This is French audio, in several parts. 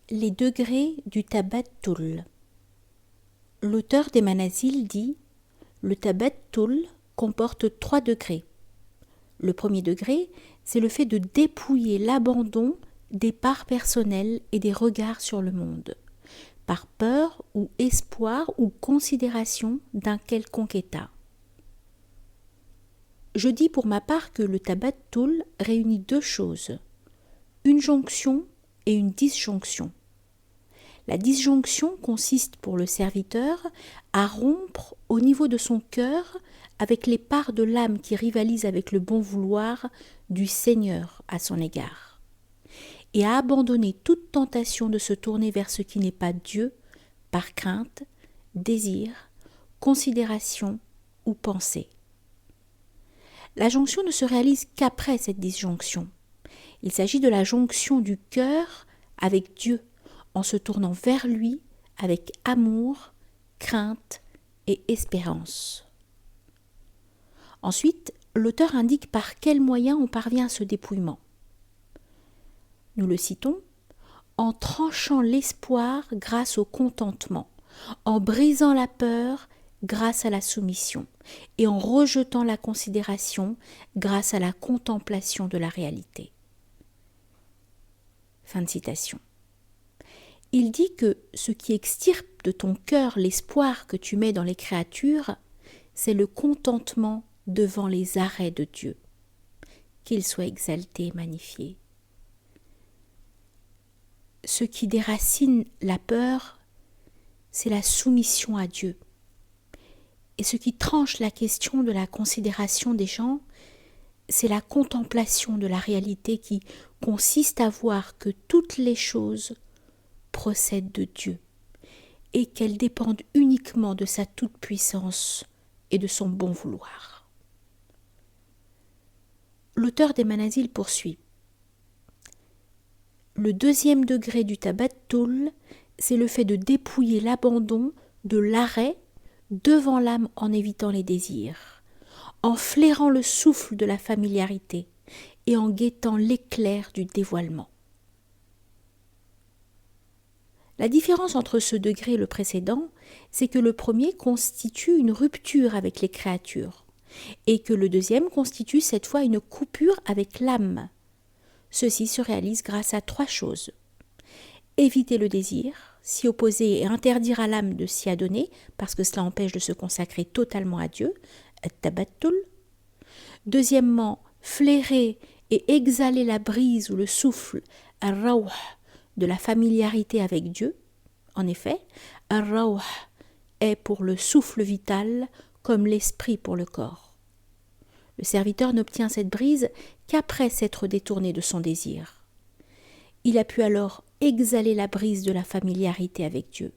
Les degrés du tabattul. L'auteur des Manazil dit « Le tabattul comporte 3 degrés. Le premier degré, c'est le fait de dépouiller l'abandon des parts personnelles et des regards sur le monde, par peur ou espoir ou considération d'un quelconque état. Je dis pour ma part que le tabattul réunit 2 choses, une jonction et une disjonction. La disjonction consiste pour le serviteur à rompre au niveau de son cœur avec les parts de l'âme qui rivalisent avec le bon vouloir du Seigneur à son égard, et à abandonner toute tentation de se tourner vers ce qui n'est pas Dieu par crainte, désir, considération ou pensée. La jonction ne se réalise qu'après cette disjonction. Il s'agit de la jonction du cœur avec Dieu, en se tournant vers lui avec amour, crainte et espérance. Ensuite, l'auteur indique par quels moyens on parvient à ce dépouillement. Nous le citons, en tranchant l'espoir grâce au contentement, en brisant la peur grâce à la soumission et en rejetant la considération grâce à la contemplation de la réalité. Fin de citation. Il dit que ce qui extirpe de ton cœur l'espoir que tu mets dans les créatures, c'est le contentement devant les arrêts de Dieu, qu'il soit exalté et magnifié. Ce qui déracine la peur, c'est la soumission à Dieu. Et ce qui tranche la question de la considération des gens, c'est la contemplation de la réalité qui consiste à voir que toutes les choses procèdent de Dieu et qu'elles dépendent uniquement de sa toute-puissance et de son bon vouloir. L'auteur des Manazil poursuit. Le deuxième degré du tabattul, c'est le fait de dépouiller l'abandon de l'arrêt devant l'âme en évitant les désirs, en flairant le souffle de la familiarité et en guettant l'éclair du dévoilement. La différence entre ce degré et le précédent, c'est que le premier constitue une rupture avec les créatures et que le deuxième constitue cette fois une coupure avec l'âme. Ceci se réalise grâce à 3 choses. Éviter le désir, s'y opposer et interdire à l'âme de s'y adonner, parce que cela empêche de se consacrer totalement à Dieu, at-tabattul. Deuxièmement, flairer et exhaler la brise ou le souffle, ar-rawh, de la familiarité avec Dieu. En effet, ar-rawh est pour le souffle vital comme l'esprit pour le corps. Le serviteur n'obtient cette brise qu'après s'être détourné de son désir. Il a pu alors exhaler la brise de la familiarité avec Dieu,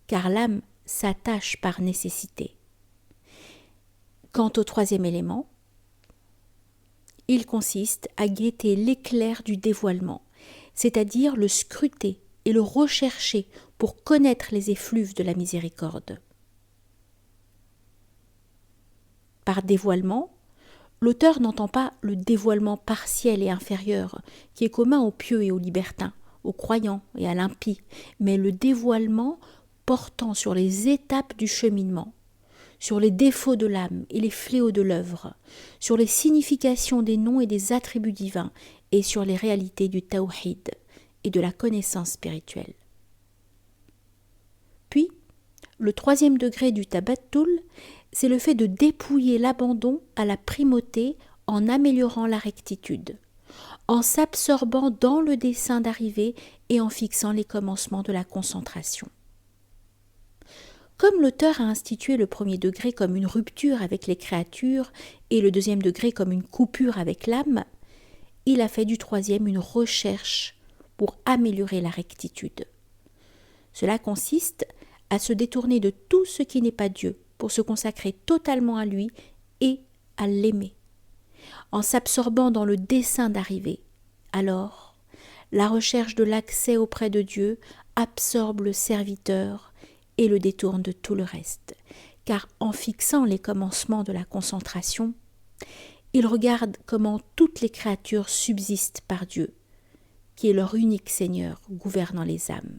car l'âme s'attache par nécessité. Quant au troisième élément, il consiste à guetter l'éclair du dévoilement, c'est-à-dire le scruter et le rechercher pour connaître les effluves de la miséricorde. Par dévoilement, l'auteur n'entend pas le dévoilement partiel et inférieur qui est commun aux pieux et aux libertins, aux croyants et à l'impies, mais le dévoilement portant sur les étapes du cheminement, sur les défauts de l'âme et les fléaux de l'œuvre, sur les significations des noms et des attributs divins et sur les réalités du tawhid et de la connaissance spirituelle. Puis, le troisième degré du tabattul, c'est le fait de dépouiller l'abandon à la primauté en améliorant la rectitude, en s'absorbant dans le dessein d'arriver et en fixant les commencements de la concentration. Comme l'auteur a institué le premier degré comme une rupture avec les créatures et le deuxième degré comme une coupure avec l'âme, il a fait du troisième une recherche pour améliorer la rectitude. Cela consiste à se détourner de tout ce qui n'est pas Dieu pour se consacrer totalement à lui et à l'aimer, en s'absorbant dans le dessein d'arriver. Alors, la recherche de l'accès auprès de Dieu absorbe le serviteur et le détourne de tout le reste, car en fixant les commencements de la concentration, il regarde comment toutes les créatures subsistent par Dieu, qui est leur unique Seigneur gouvernant les âmes.